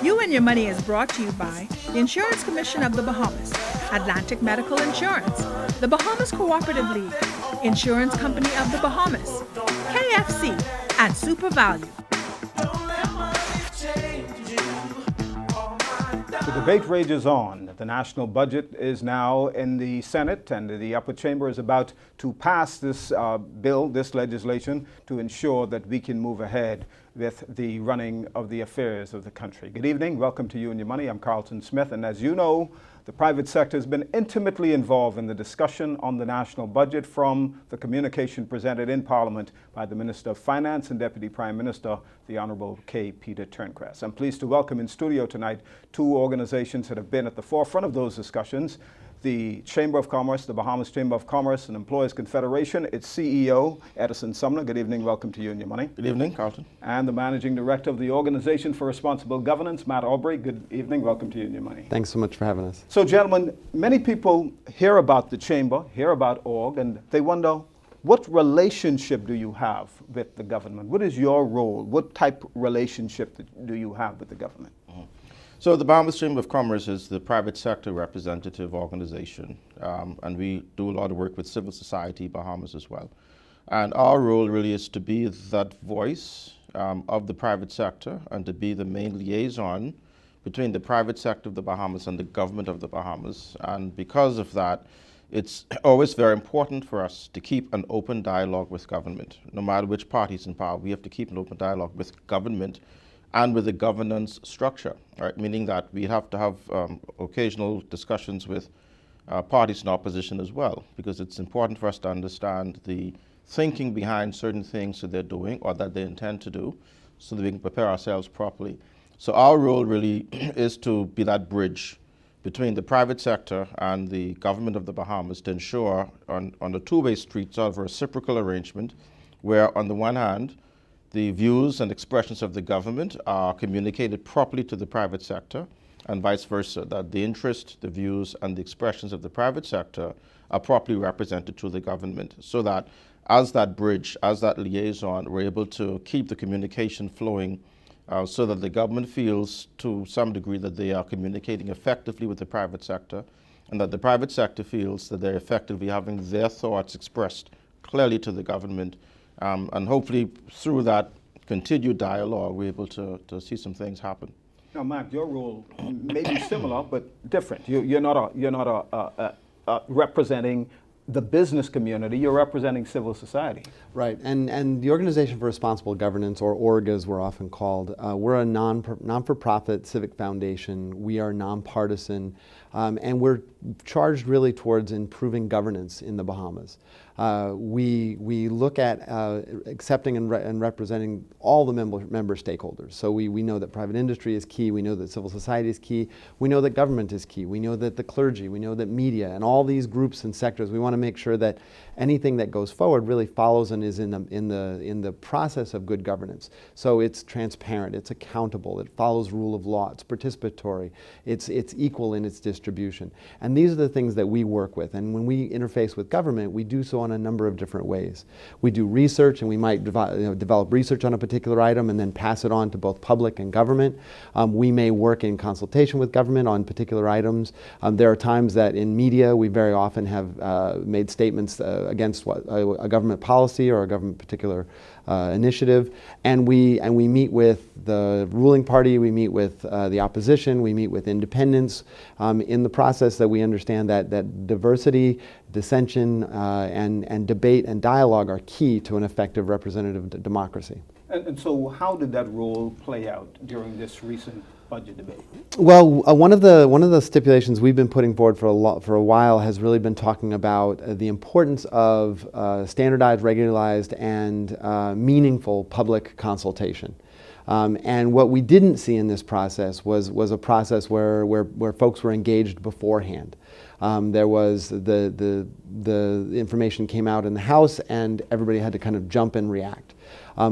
You and Your Money is brought to you by the Insurance Commission of the Bahamas, Atlantic Medical Insurance, the Bahamas Cooperative League, Insurance Company of the Bahamas, KFC, and SuperValue. The debate rages on. The national budget is now in the Senate, and the upper chamber is about to pass this bill, this legislation, to ensure that we can move ahead with the running of the affairs of the country. Good evening. Welcome to You and Your Money. I'm Carlton Smith, and as you know, the private sector has been intimately involved in the discussion on the national budget, from the communication presented in Parliament by the Minister of Finance and Deputy Prime Minister, the Honourable K. Peter Turncrest. I'm pleased to welcome in studio tonight two organizations that have been at the forefront of those discussions: the Chamber of Commerce, the Bahamas Chamber of Commerce and Employers Confederation, its CEO, Edison Sumner. Good evening. Welcome to You and Your Money. Good evening, Carlton. And the Managing Director of the Organization for Responsible Governance, Matt Aubrey. Good evening. Welcome to You and Your Money. Thanks so much for having us. So, gentlemen, many people hear about the Chamber, hear about org, and they wonder, what relationship do you have with the government? What is your role? What type of relationship do you have with the government? So the Bahamas Chamber of Commerce is the private sector representative organization, and we do a lot of work with civil society, Bahamas as well. And our role really is to be that voice of the private sector and to be the main liaison between the private sector of the Bahamas and the government of the Bahamas. And because of that, it's always very important for us to keep an open dialogue with government. No matter which party's in power, we have to keep an open dialogue with government and with the governance structure, right? Meaning that we have to have occasional discussions with parties in opposition as well, because it's important for us to understand the thinking behind certain things that they're doing or that they intend to do, so that we can prepare ourselves properly. So our role really is to be that bridge between the private sector and the government of the Bahamas to ensure on a two-way street sort of a reciprocal arrangement where, on the one hand, the views and expressions of the government are communicated properly to the private sector, and vice versa, that the interest, the views, and the expressions of the private sector are properly represented to the government, so that as that bridge, as that liaison, we're able to keep the communication flowing so that the government feels to some degree that they are communicating effectively with the private sector, and that the private sector feels that they're effectively having their thoughts expressed clearly to the government. And hopefully through that continued dialogue, we're able to see some things happen. Now, Matt, your role may be similar but different. You're not representing the business community. You're representing civil society. Right, and the Organization for Responsible Governance, or Orgas we're often called, we're a non-for-profit civic foundation. We are nonpartisan, and we're charged really towards improving governance in the Bahamas. We look at accepting and representing all the member stakeholders. So we know that private industry is key, we know that civil society is key, we know that government is key, we know that the clergy, we know that media, and all these groups and sectors, we want to make sure that anything that goes forward really follows and is in the process of good governance. So it's transparent, it's accountable, it follows rule of law, it's participatory, it's equal in its distribution. And these are the things that we work with. And when we interface with government, we do so in a number of different ways. We do research, and we might develop research on a particular item and then pass it on to both public and government. We may work in consultation with government on particular items. There are times that in media we very often have made statements against a government policy or a government particular initiative, and we meet with the ruling party, we meet with the opposition, we meet with independents. In the process that we understand that diversity, dissension, and debate and dialogue are key to an effective representative democracy. And so how did that role play out during this recent budget debate? Well, one of the stipulations we've been putting forward for a while has really been talking about the importance of standardized, regularized, and meaningful public consultation. And what we didn't see in this process was a process where folks were engaged beforehand. There was the information came out in the House, and everybody had to kind of jump and react.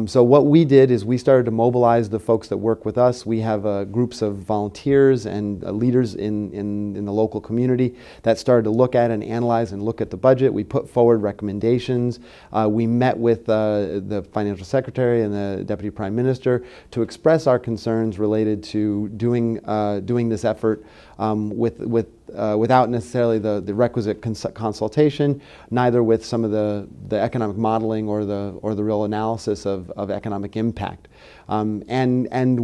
So what we did is we started to mobilize the folks that work with us. We have groups of volunteers and leaders in the local community that started to look at and analyze and look at the budget. We put forward recommendations. We met with the financial secretary and the deputy prime minister to express our concerns related to doing this effort without necessarily the requisite consultation, neither with some of the economic modeling or the real analysis of economic impact. And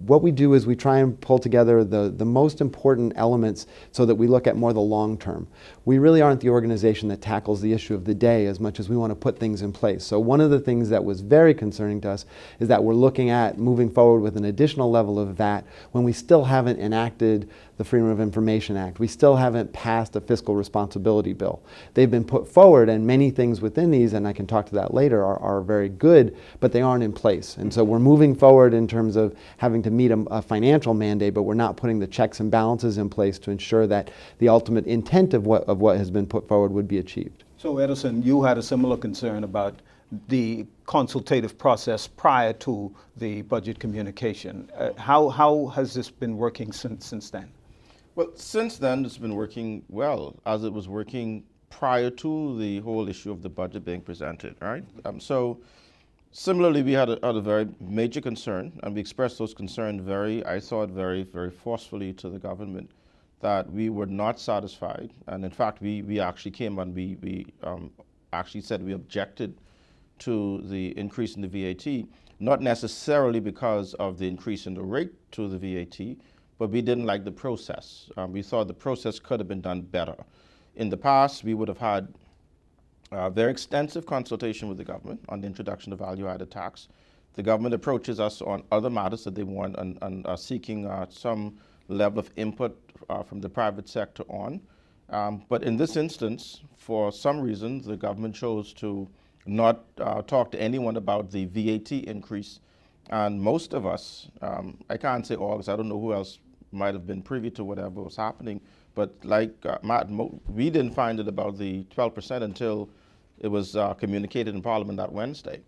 what we do is we try and pull together the most important elements so that we look at more the long term. We really aren't the organization that tackles the issue of the day as much as we want to put things in place. So one of the things that was very concerning to us is that we're looking at moving forward with an additional level of VAT when we still haven't enacted the Freedom of Information Act. We still haven't passed a fiscal responsibility bill. They've been put forward, and many things within these, and I can talk to that later, are very good, but they aren't in place. And so we're moving forward in terms of having to meet a financial mandate, but we're not putting the checks and balances in place to ensure that the ultimate intent of what has been put forward would be achieved. So Edison, you had a similar concern about the consultative process prior to the budget communication. How has this been working since then? Well, since then, it's been working well, as it was working prior to the whole issue of the budget being presented, right? So similarly, we had a very major concern, and we expressed those concerns I thought, very forcefully to the government, that we were not satisfied. And in fact, we actually came and we actually said we objected to the increase in the VAT, not necessarily because of the increase in the rate to the VAT, but we didn't like the process. We thought the process could have been done better. In the past, we would have had very extensive consultation with the government on the introduction of value-added tax. The government approaches us on other matters that they want and are seeking some level of input from the private sector on. But in this instance, for some reason, the government chose to not talk to anyone about the VAT increase. And most of us, I can't say all, because I don't know who else might have been privy to whatever was happening, but like Matt, we didn't find it about the 12% until it was communicated in Parliament that Wednesday.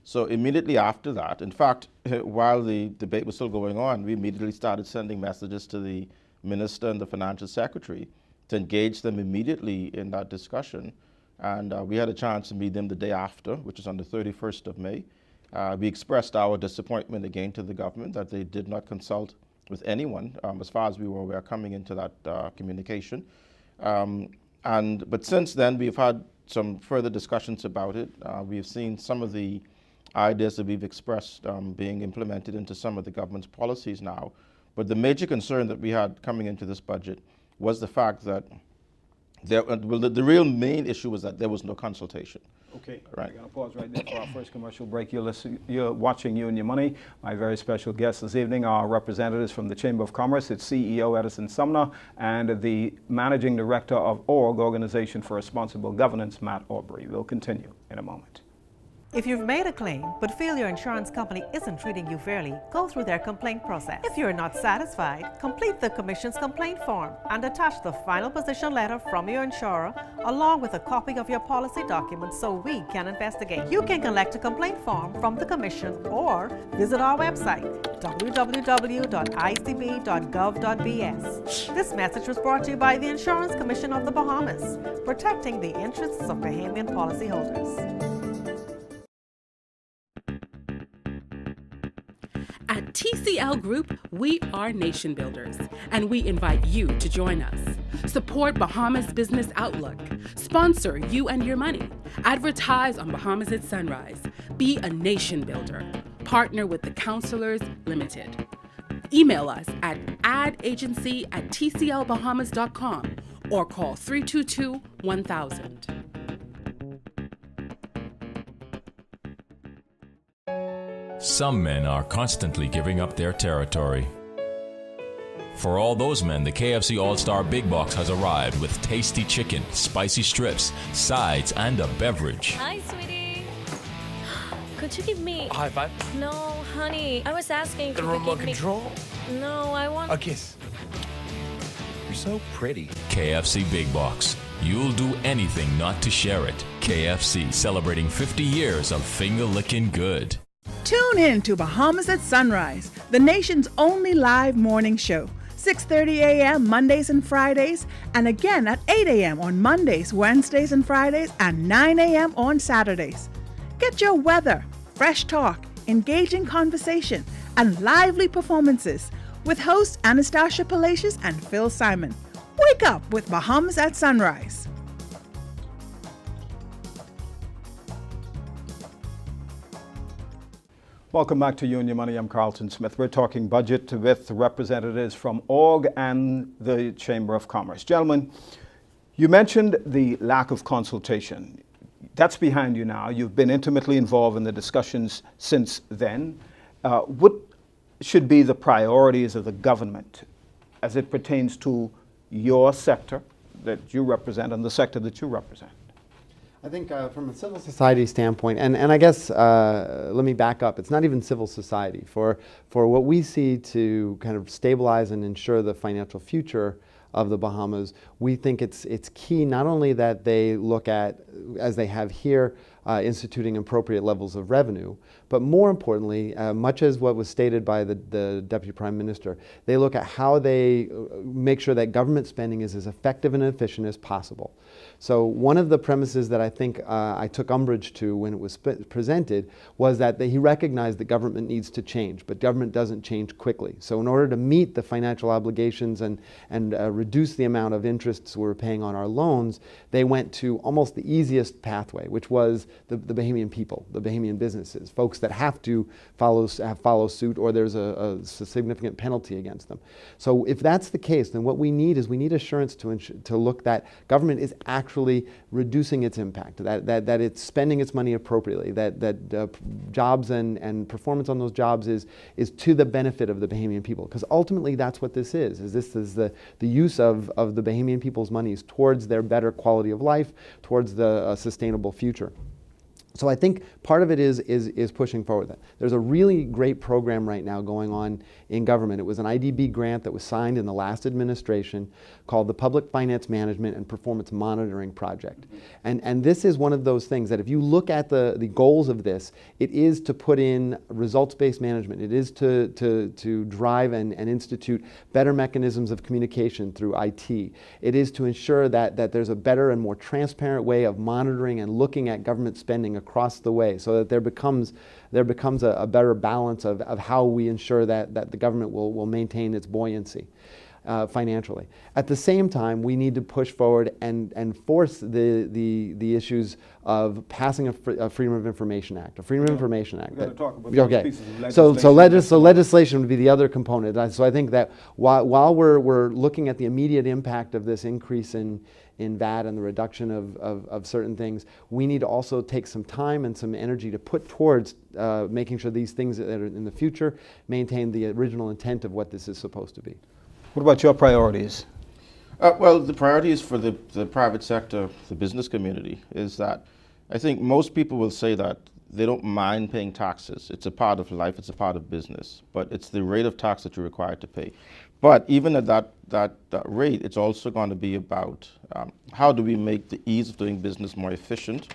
So immediately after that, in fact, while the debate was still going on, we immediately started sending messages to the Minister and the Financial Secretary to engage them immediately in that discussion. And we had a chance to meet them the day after, which is on the 31st of May. We expressed our disappointment again to the government that they did not consult with anyone, as far as we were aware, coming into that communication. But since then, we've had some further discussions about it. We've seen some of the ideas that we've expressed being implemented into some of the government's policies now. But the major concern that we had coming into this budget was the fact that the real main issue was that there was no consultation. Okay, right. I'm going to pause right there for our first commercial break. You're watching You and Your Money. My very special guests this evening are representatives from the Chamber of Commerce, its CEO Edison Sumner, and the Managing Director of ORG, Organization for Responsible Governance, Matt Aubrey. We'll continue in a moment. If you've made a claim but feel your insurance company isn't treating you fairly, go through their complaint process. If you're not satisfied, complete the Commission's complaint form and attach the final position letter from your insurer along with a copy of your policy documents so we can investigate. You can collect a complaint form from the Commission or visit our website www.icb.gov.bs. This message was brought to you by the Insurance Commission of the Bahamas, protecting the interests of Bahamian policyholders. At TCL Group, we are nation builders, and we invite you to join us. Support Bahamas Business Outlook. Sponsor You and Your Money. Advertise on Bahamas at Sunrise. Be a nation builder. Partner with the Counselors Limited. Email us at adagency@tclbahamas.com or call 322-1000. Some men are constantly giving up their territory. For all those men, the KFC All-Star Big Box has arrived with tasty chicken, spicy strips, sides, and a beverage. Hi, sweetie. Could you give me... High five? No, honey. I was asking... The remote control? No, I want... A kiss. You're so pretty. KFC Big Box. You'll do anything not to share it. KFC, celebrating 50 years of finger-licking good. Tune in to Bahamas at Sunrise, the nation's only live morning show. 6:30 a.m. Mondays and Fridays, and again at 8 a.m. on Mondays, Wednesdays, and Fridays, and 9 a.m. on Saturdays. Get your weather, fresh talk, engaging conversation, and lively performances with hosts Anastasia Palacios and Phil Simon. Wake up with Bahamas at Sunrise. Welcome back to You and Your Money. I'm Carlton Smith. We're talking budget with representatives from ORG and the Chamber of Commerce. Gentlemen, you mentioned the lack of consultation. That's behind you now. You've been intimately involved in the discussions since then. What should be the priorities of the government as it pertains to your sector that you represent and the sector that you represent? I think from a civil society standpoint, and I guess let me back up, it's not even civil society. For what we see to kind of stabilize and ensure the financial future of the Bahamas, we think it's key not only that they look at, as they have here, instituting appropriate levels of revenue, but more importantly, much as what was stated by the Deputy Prime Minister, they look at how they make sure that government spending is as effective and efficient as possible. So one of the premises that I think I took umbrage to when it was presented was that he recognized that government needs to change, but government doesn't change quickly. So in order to meet the financial obligations and reduce the amount of interests we're paying on our loans, they went to almost the easiest pathway, which was the Bahamian people, the Bahamian businesses, folks that have to follow suit, or there's a significant penalty against them. So if that's the case, then what we need assurance to look that government is actually reducing its impact, that it's spending its money appropriately, that jobs and performance on those jobs is to the benefit of the Bahamian people. Because ultimately that's what this is the use of the Bahamian people's monies towards their better quality of life, towards the sustainable future. So I think part of it is pushing forward that. There's a really great program right now going on in government. It was an IDB grant that was signed in the last administration called the Public Finance Management and Performance Monitoring Project. And this is one of those things that if you look at the goals of this, it is to put in results-based management. It is to drive and institute better mechanisms of communication through IT. It is to ensure that there's a better and more transparent way of monitoring and looking at government spending across the way, so that there becomes a better balance of how we ensure that the government will maintain its buoyancy financially. At the same time, we need to push forward and force the issues of passing a Freedom of Information Act. A Freedom of Information Act. We're going to talk about those pieces of legislation. So legislation would be the other component. So I think that while we're looking at the immediate impact of this increase in VAT and the reduction of certain things, we need to also take some time and some energy to put towards making sure these things that are in the future maintain the original intent of what this is supposed to be. What about your priorities? Well, the priorities for the private sector, the business community, is that I think most people will say that they don't mind paying taxes. It's a part of life, it's a part of business, but it's the rate of tax that you're required to pay. But even at that rate, it's also going to be about how do we make the ease of doing business more efficient?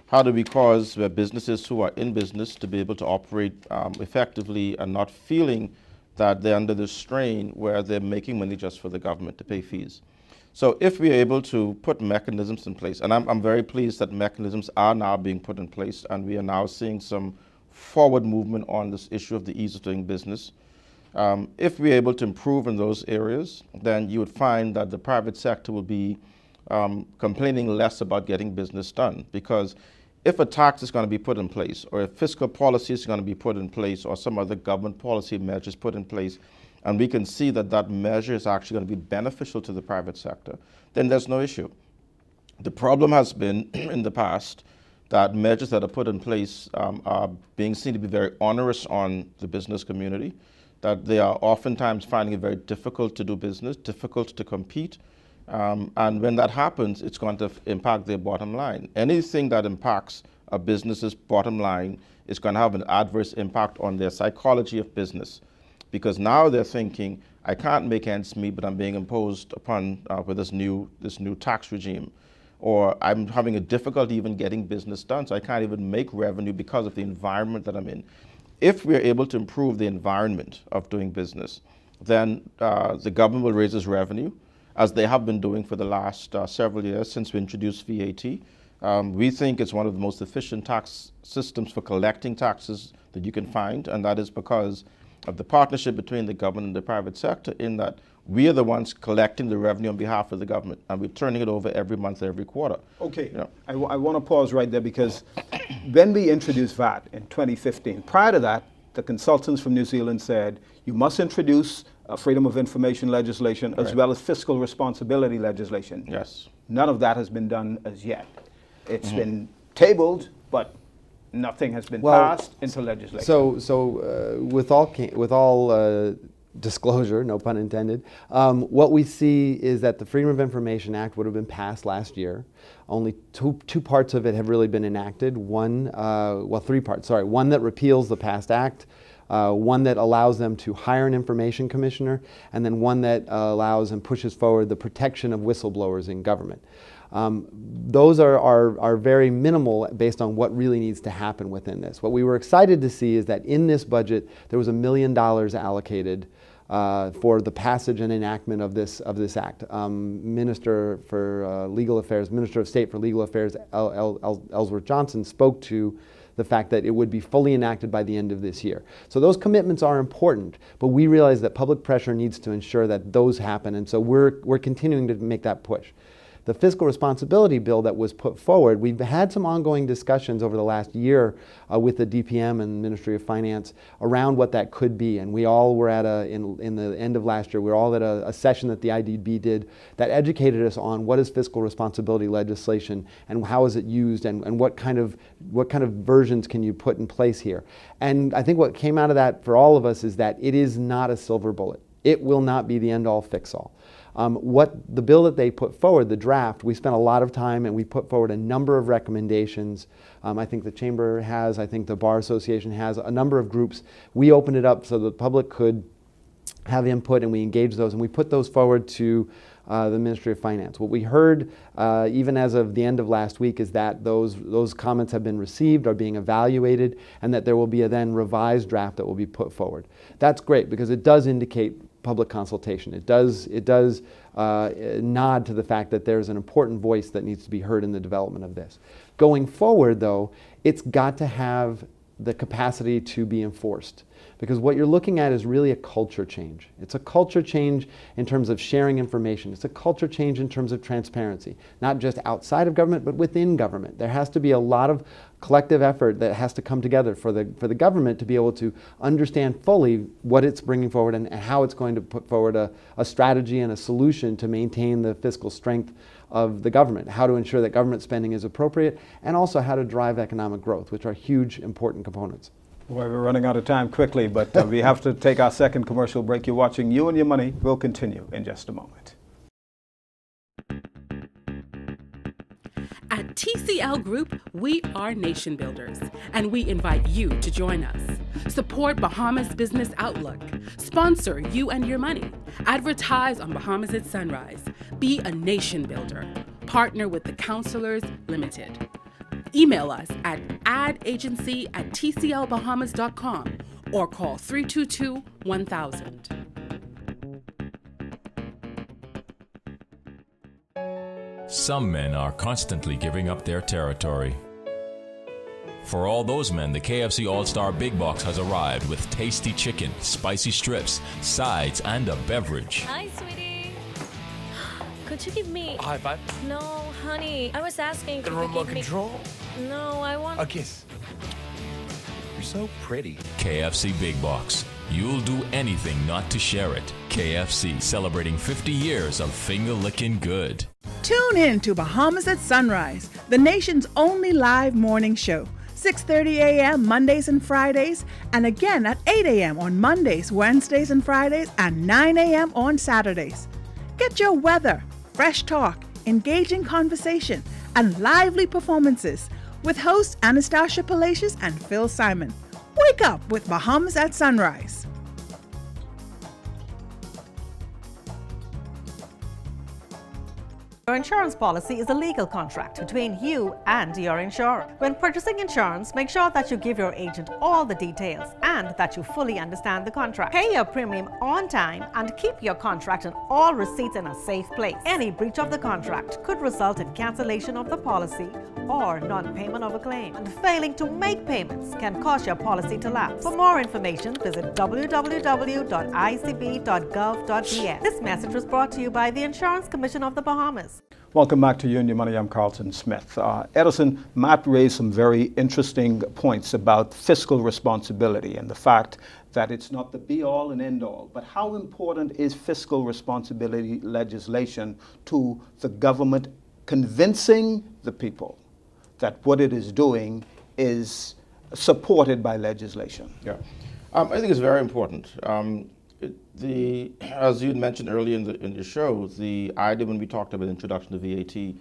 How do we cause businesses who are in business to be able to operate effectively and not feeling that they're under the strain where they're making money just for the government to pay fees? So if we're able to put mechanisms in place, and I'm very pleased that mechanisms are now being put in place, and we are now seeing some forward movement on this issue of the ease of doing business. If we're able to improve in those areas, then you would find that the private sector will be complaining less about getting business done. Because if a tax is going to be put in place, or if fiscal policy is going to be put in place, or some other government policy measures put in place, and we can see that that measure is actually going to be beneficial to the private sector, then there's no issue. The problem has been in the past that measures that are put in place are being seen to be very onerous on the business community, that they are oftentimes finding it very difficult to do business, difficult to compete. And when that happens, it's going to impact their bottom line. Anything that impacts a business's bottom line is going to have an adverse impact on their psychology of business. Because now they're thinking, I can't make ends meet, but I'm being imposed upon with this new tax regime. or I'm having a difficulty even getting business done, so I can't even make revenue because of the environment that I'm in. If we're able to improve the environment of doing business, then the government will raise its revenue, as they have been doing for the last several years since we introduced VAT. We think it's one of the most efficient tax systems for collecting taxes that you can find, and that is because of the partnership between the government and the private sector, in that we are the ones collecting the revenue on behalf of the government, and we're turning it over every month, every quarter. Okay, You know. I want to pause right there, because when we introduced VAT in 2015, prior to that, the consultants from New Zealand said you must introduce freedom of information legislation as Right. well as fiscal responsibility legislation. Yes. None of that has been done as yet. It's been tabled, but nothing has been Well, passed into legislation. So with all disclosure, no pun intended, what we see is that the Freedom of Information Act would have been passed last year. Only two parts of it have really been enacted. Three parts. Sorry, one that repeals the past act, one that allows them to hire an information commissioner, and then one that allows and pushes forward the protection of whistleblowers in government. Those are very minimal based on what really needs to happen within this. What we were excited to see is that in this budget there was $1 million allocated for the passage and enactment of this act. Minister for Legal Affairs, Minister of State for Legal Affairs, Ellsworth Johnson, spoke to the fact that it would be fully enacted by the end of this year. So those commitments are important, but we realize that public pressure needs to ensure that those happen, and so we're continuing to make that push. The fiscal responsibility bill that was put forward, we've had some ongoing discussions over the last year with the DPM and Ministry of Finance around what that could be. And we all were at in the end of last year, we were all at a session that the IDB did that educated us on what is fiscal responsibility legislation and how is it used, and what kind of versions can you put in place here. And I think what came out of that for all of us is that it is not a silver bullet. It will not be the end-all, fix-all. What the bill that they put forward, the draft, we spent a lot of time and we put forward a number of recommendations. I think the Chamber has, I think the Bar Association has, a number of groups. We opened it up so the public could have input, and we engaged those, and we put those forward to the Ministry of Finance. What we heard, even as of the end of last week, is that those comments have been received, are being evaluated, and that there will be a then revised draft that will be put forward. That's great because it does indicate public consultation. It does nod to the fact that there's an important voice that needs to be heard in the development of this. Going forward, though, it's got to have the capacity to be enforced, because what you're looking at is really a culture change. It's a culture change in terms of sharing information. It's a culture change in terms of transparency, not just outside of government, but within government. There has to be a lot of collective effort that has to come together for the government to be able to understand fully what it's bringing forward and how it's going to put forward a strategy and a solution to maintain the fiscal strength of the government, how to ensure that government spending is appropriate, and also how to drive economic growth, which are huge, important components. Boy, we're running out of time quickly, but we have to take our second commercial break. You're watching You and Your Money. We'll continue in just a moment. At TCL Group, we are nation builders, and we invite you to join us. Support Bahamas Business Outlook. Sponsor You and Your Money. Advertise on Bahamas at Sunrise. Be a nation builder. Partner with the Counselors Limited. Email us at adagency@tclbahamas.com or call 322-1000. Some men are constantly giving up their territory. For all those men, the KFC All-Star Big Box has arrived with tasty chicken, spicy strips, sides, and a beverage. Hi, sweetie. Could you give me... High five. No, honey. I was asking The could you remote give me... control. No, I want... A kiss. You're so pretty. KFC Big Box. You'll do anything not to share it. KFC, celebrating 50 years of finger-licking good. Tune in to Bahamas at Sunrise, the nation's only live morning show. 6:30 a.m. Mondays and Fridays, and again at 8 a.m. on Mondays, Wednesdays, and Fridays, and 9 a.m. on Saturdays. Get your weather, fresh talk, engaging conversation, and lively performances with hosts Anastasia Palacios and Phil Simon. Wake up with Bahamas at Sunrise. Your insurance policy is a legal contract between you and your insurer. When purchasing insurance, make sure that you give your agent all the details and that you fully understand the contract. Pay your premium on time and keep your contract and all receipts in a safe place. Any breach of the contract could result in cancellation of the policy or non-payment of a claim. And failing to make payments can cause your policy to lapse. For more information, visit www.icb.gov.bs. This message was brought to you by the Insurance Commission of the Bahamas. Welcome back to You and Your Money. I'm Carlton Smith. Edison, Matt raised some very interesting points about fiscal responsibility and the fact that it's not the be-all and end-all. But how important is fiscal responsibility legislation to the government convincing the people that what it is doing is supported by legislation? Yeah, I think it's very important. As you had mentioned earlier in the show, the idea when we talked about the introduction of VAT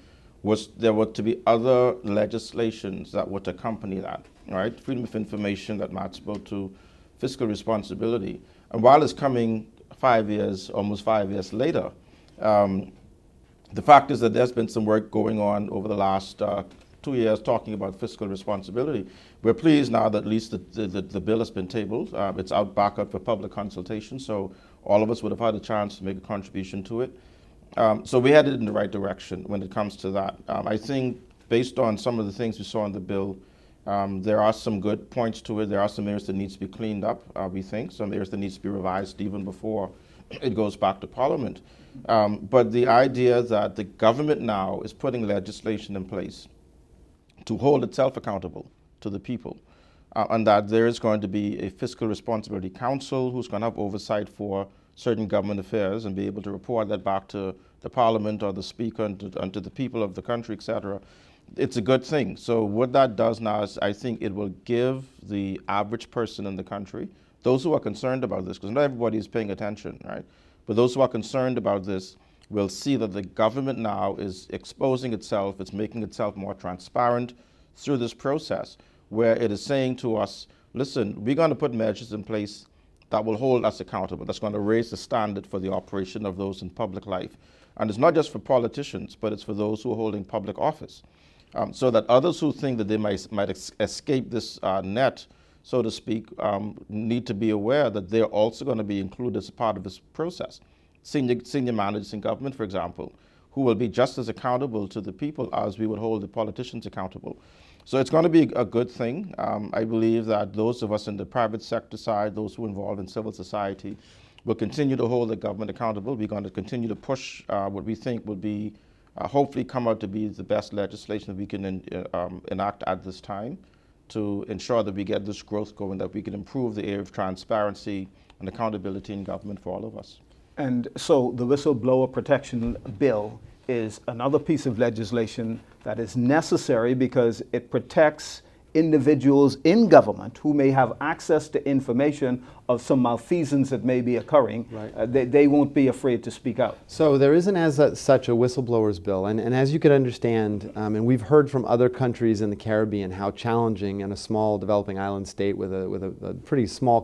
was there were to be other legislations that would accompany that, right? Freedom of information that Matt spoke to, fiscal responsibility. And while it's coming almost 5 years later, the fact is that there's been some work going on over the last 2 years talking about fiscal responsibility. We're pleased now that at least the bill has been tabled. It's out back up for public consultation, so all of us would have had a chance to make a contribution to it. So we headed in the right direction when it comes to that. I think based on some of the things we saw in the bill, there are some good points to it. There are some areas that needs to be cleaned up, we think. Some areas that needs to be revised even before it goes back to Parliament. But the idea that the government now is putting legislation in place to hold itself accountable to the people, and that there is going to be a Fiscal Responsibility Council who's going to have oversight for certain government affairs and be able to report that back to the Parliament or the Speaker and to the people of the country, etc. It's a good thing. So what that does now is I think it will give the average person in the country, those who are concerned about this, because not everybody is paying attention, right? But those who are concerned about this will see that the government now is exposing itself, it's making itself more transparent through this process, where it is saying to us, listen, we're going to put measures in place that will hold us accountable, that's going to raise the standard for the operation of those in public life. And it's not just for politicians, but it's for those who are holding public office. So that others who think that they might escape this net, so to speak, need to be aware that they're also going to be included as a part of this process. Senior managers in government, for example, who will be just as accountable to the people as we would hold the politicians accountable. So it's going to be a good thing. I believe that those of us in the private sector side, those who are involved in civil society, will continue to hold the government accountable. We're going to continue to push what we think will be, hopefully come out to be the best legislation that we can enact at this time to ensure that we get this growth going, that we can improve the area of transparency and accountability in government for all of us. And so the Whistleblower Protection Bill is another piece of legislation that is necessary because it protects individuals in government who may have access to information of some malfeasance that may be occurring. Right. They won't be afraid to speak out. So there isn't as such a whistleblowers bill, and as you could understand, and we've heard from other countries in the Caribbean how challenging in a small developing island state with a pretty small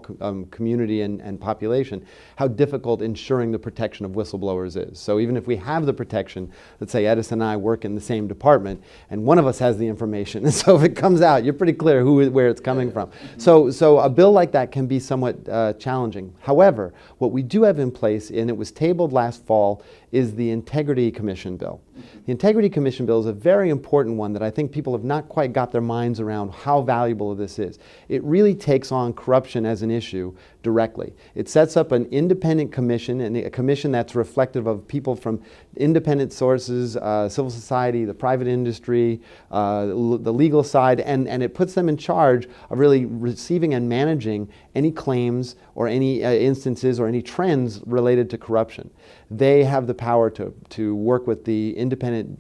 community and population, how difficult ensuring the protection of whistleblowers is. So even if we have the protection, let's say Edison and I work in the same department, and one of us has the information, and so if it comes out, you're pretty clear where it's coming from. So a bill like that can be somewhat challenging. However, what we do have in place, and it was tabled last fall, is the Integrity Commission Bill. The Integrity Commission Bill is a very important one that I think people have not quite got their minds around how valuable this is. It really takes on corruption as an issue directly. It sets up an independent commission, and a commission that's reflective of people from independent sources, civil society, the private industry, the legal side, and it puts them in charge of really receiving and managing any claims or any instances or any trends related to corruption. They have the power to work with the independent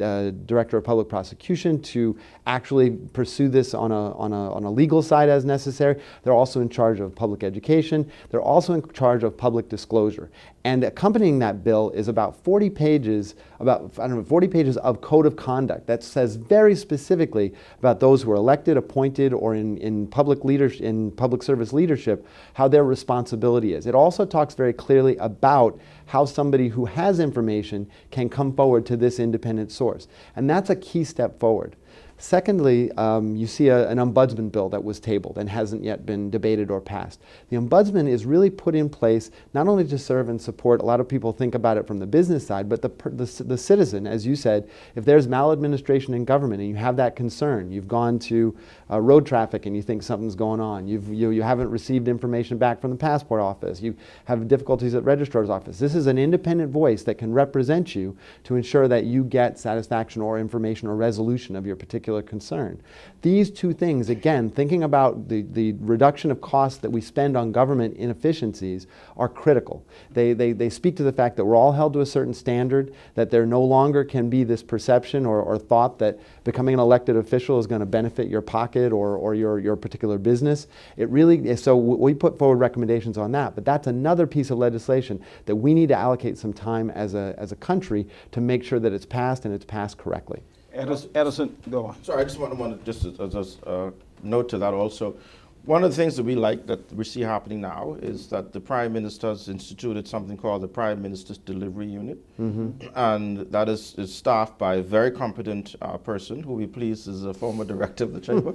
director of public prosecution to actually pursue this on a legal side as necessary. They're also in charge of public education. They're also in charge of public disclosure. And accompanying that bill is about 40 pages about, 40 pages of code of conduct that says very specifically about those who are elected, appointed, or in public leadership, in public service leadership, how their responsibility is. It also talks very clearly about how somebody who has information can come forward to this independent source. And that's a key step forward. Secondly, you see an ombudsman bill that was tabled and hasn't yet been debated or passed. The ombudsman is really put in place not only to serve and support, a lot of people think about it from the business side, but the citizen, as you said, if there's maladministration in government and you have that concern, you've gone to road traffic and you think something's going on, you haven't received information back from the passport office, you have difficulties at registrar's office. This is an independent voice that can represent you to ensure that you get satisfaction or information or resolution of your particular concern. These two things, again, thinking about the reduction of costs that we spend on government inefficiencies, are critical. They speak to the fact that we're all held to a certain standard, that there no longer can be this perception or thought that becoming an elected official is going to benefit your pocket or your particular business. It really, so we put forward recommendations on that, but that's another piece of legislation that we need to allocate some time as a country to make sure that it's passed and it's passed correctly. Edison, go on. Sorry, I just want to just as a note to that also. One of the things that we like that we see happening now is that the Prime Minister has instituted something called the Prime Minister's Delivery Unit. And that is staffed by a very competent person who we please is a former director of the Chamber.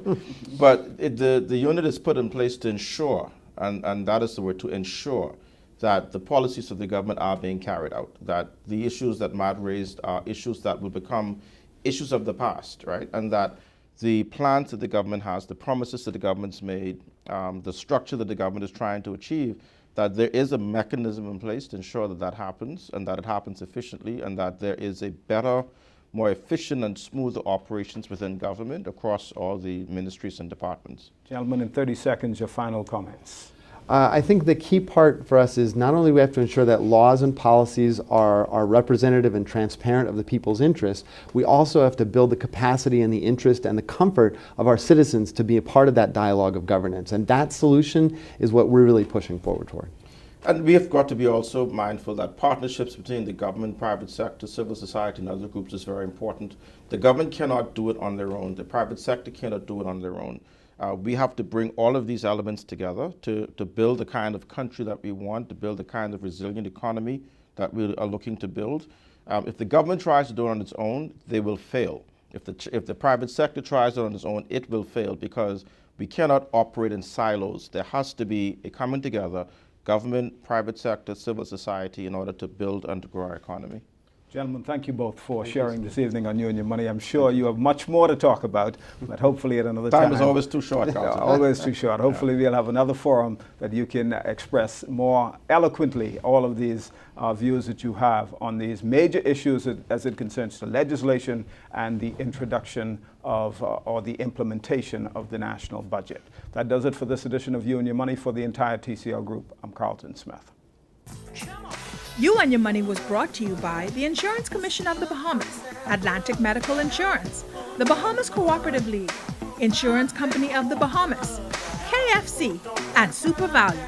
But the unit is put in place to ensure, and that is the word, to ensure that the policies of the government are being carried out, that the issues that Matt raised are issues that will become issues of the past, right? And that the plans that the government has, the promises that the government's made, the structure that the government is trying to achieve, that there is a mechanism in place to ensure that that happens and that it happens efficiently and that there is a better, more efficient and smoother operations within government across all the ministries and departments. Gentlemen, in 30 seconds, your final comments. I think the key part for us is not only we have to ensure that laws and policies are representative and transparent of the people's interests, we also have to build the capacity and the interest and the comfort of our citizens to be a part of that dialogue of governance. And that solution is what we're really pushing forward toward. And we have got to be also mindful that partnerships between the government, private sector, civil society, and other groups is very important. The government cannot do it on their own. The private sector cannot do it on their own. We have to bring all of these elements together to build the kind of country that we want, to build the kind of resilient economy that we are looking to build. If the government tries to do it on its own, they will fail. If the private sector tries it on its own, it will fail because we cannot operate in silos. There has to be a coming together, government, private sector, civil society, in order to build and to grow our economy. Gentlemen, thank you both for sharing this evening on You and Your Money. I'm sure you have much more to talk about, but hopefully at another time. Time is always too short, Carlton. Always too short. Hopefully we'll have another forum that you can express more eloquently all of these views that you have on these major issues as it concerns the legislation and the introduction of or the implementation of the national budget. That does it for this edition of You and Your Money. For the entire TCL Group, I'm Carlton Smith. You and Your Money was brought to you by the Insurance Commission of the Bahamas, Atlantic Medical Insurance, the Bahamas Cooperative League, Insurance Company of the Bahamas, KFC, and Super Value.